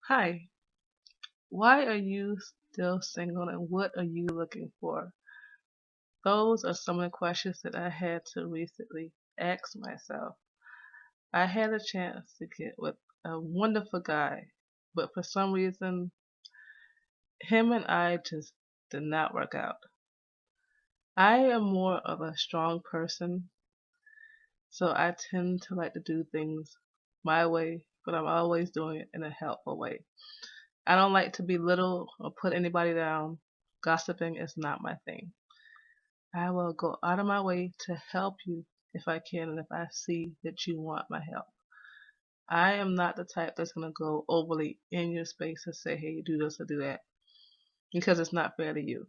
Hi, why are you still single and what are you looking for? Those are some of the questions that I had to recently ask myself. I had a chance to get with a wonderful guy, but for some reason, him and I just did not work out. I am more of a strong person, so I tend to like to do things my way, but I'm always doing it in a helpful way. I don't like to belittle or put anybody down. Gossiping is not my thing. I will go out of my way to help you if I can and if I see that you want my help. I am not the type that's going to go overly in your space and say, hey, do this or do that, because it's not fair to you.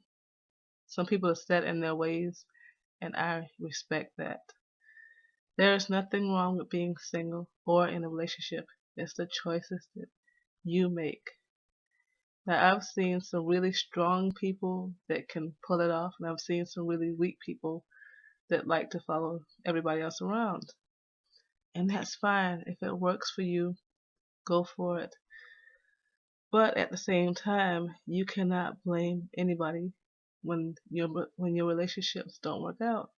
Some people are set in their ways, and I respect that. There is nothing wrong with being single or in a relationship. It's the choices that you make. Now, I've seen some really strong people that can pull it off, and I've seen some really weak people that like to follow everybody else around. And that's fine. If it works for you, go for it. But at the same time, you cannot blame anybody when your relationships don't work out,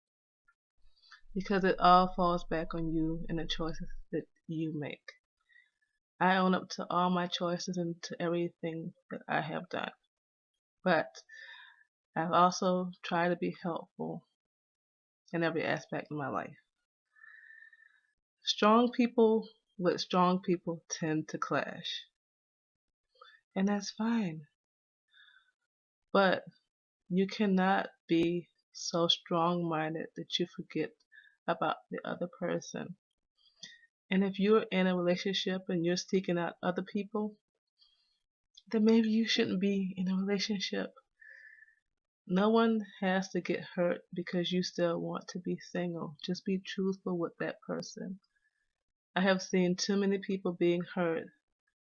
because it all falls back on you and the choices that you make. I own up to all my choices and to everything that I have done. But I've also tried to be helpful in every aspect of my life. Strong people with strong people tend to clash, and that's fine. But you cannot be so strong minded that you forget about the other person. And if you're in a relationship and you're seeking out other people, then maybe you shouldn't be in a relationship. No one has to get hurt because you still want to be single. Just be truthful with that person. I have seen too many people being hurt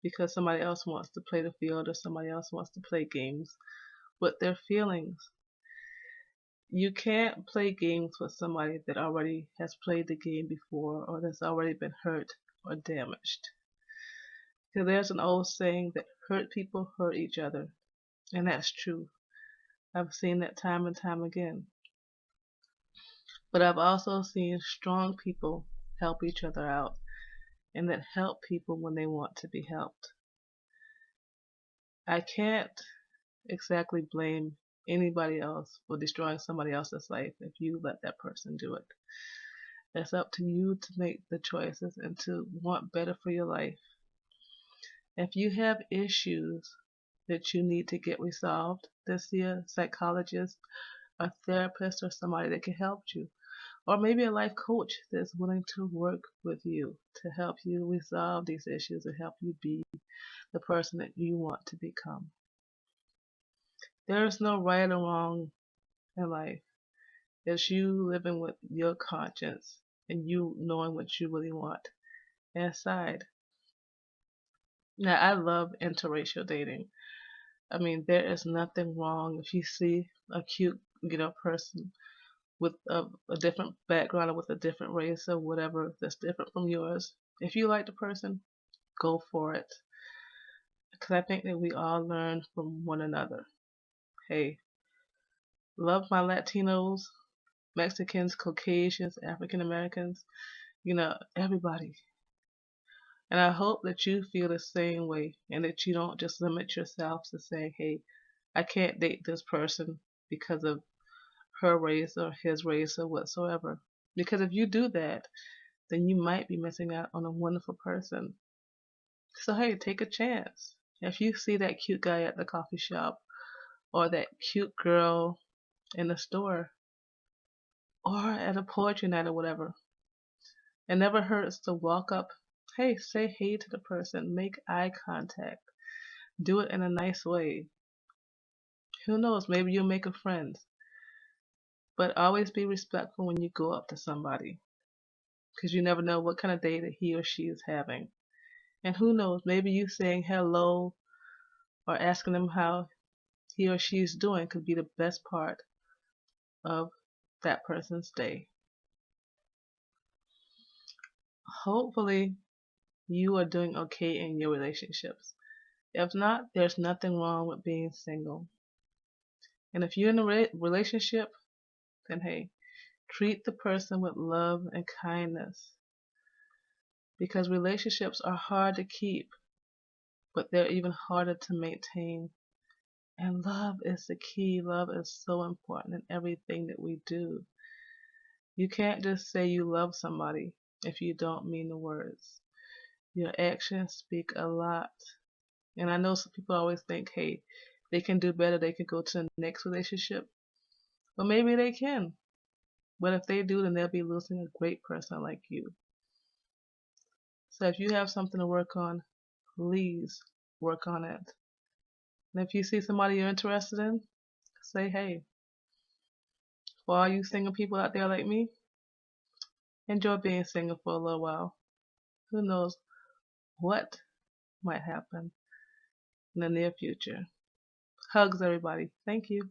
because somebody else wants to play the field or somebody else wants to play games with their feelings. You can't play games with somebody that already has played the game before or that's already been hurt or damaged. Because there's an old saying that hurt people hurt each other, and that's true. I've seen that time and time again. But I've also seen strong people help each other out and that help people when they want to be helped. I can't exactly blame anybody else for destroying somebody else's life if you let that person do it. It's up to you to make the choices and to want better for your life. If you have issues that you need to get resolved, then see a psychologist, a therapist, or somebody that can help you. Or maybe a life coach that's willing to work with you to help you resolve these issues and help you be the person that you want to become. There is no right or wrong in life. It's you living with your conscience and you knowing what you really want inside. Now, I love interracial dating. I mean, there is nothing wrong if you see a cute, person with a different background or with a different race or whatever that's different from yours. If you like the person, go for it. Because I think that we all learn from one another. Hey, love my Latinos, Mexicans, Caucasians, African Americans, everybody. And I hope that you feel the same way and that you don't just limit yourself to saying, hey, I can't date this person because of her race or his race or whatsoever. Because if you do that, then you might be missing out on a wonderful person. So, hey, take a chance. If you see that cute guy at the coffee shop or that cute girl in the store or at a poetry night or whatever, it never hurts to walk up. Hey, say hey to the person, make eye contact, do it in a nice way. Who knows, maybe you'll make a friend. But always be respectful when you go up to somebody because you never know what kind of day that he or she is having. And who knows, maybe you saying hello or asking them how he or she is doing could be the best part of that person's day. Hopefully, you are doing okay in your relationships. If not, there's nothing wrong with being single. And if you're in a relationship, then hey, treat the person with love and kindness. Because relationships are hard to keep, but they're even harder to maintain. And love is the key. Love is so important in everything that we do. You can't just say you love somebody if you don't mean the words. Your actions speak a lot. And I know some people always think, hey, they can do better, they can go to the next relationship. Well, maybe they can. But if they do, then they'll be losing a great person like you. So if you have something to work on, please work on it. And if you see somebody you're interested in, say, hey, for all you single people out there like me, enjoy being single for a little while. Who knows what might happen in the near future. Hugs, everybody. Thank you.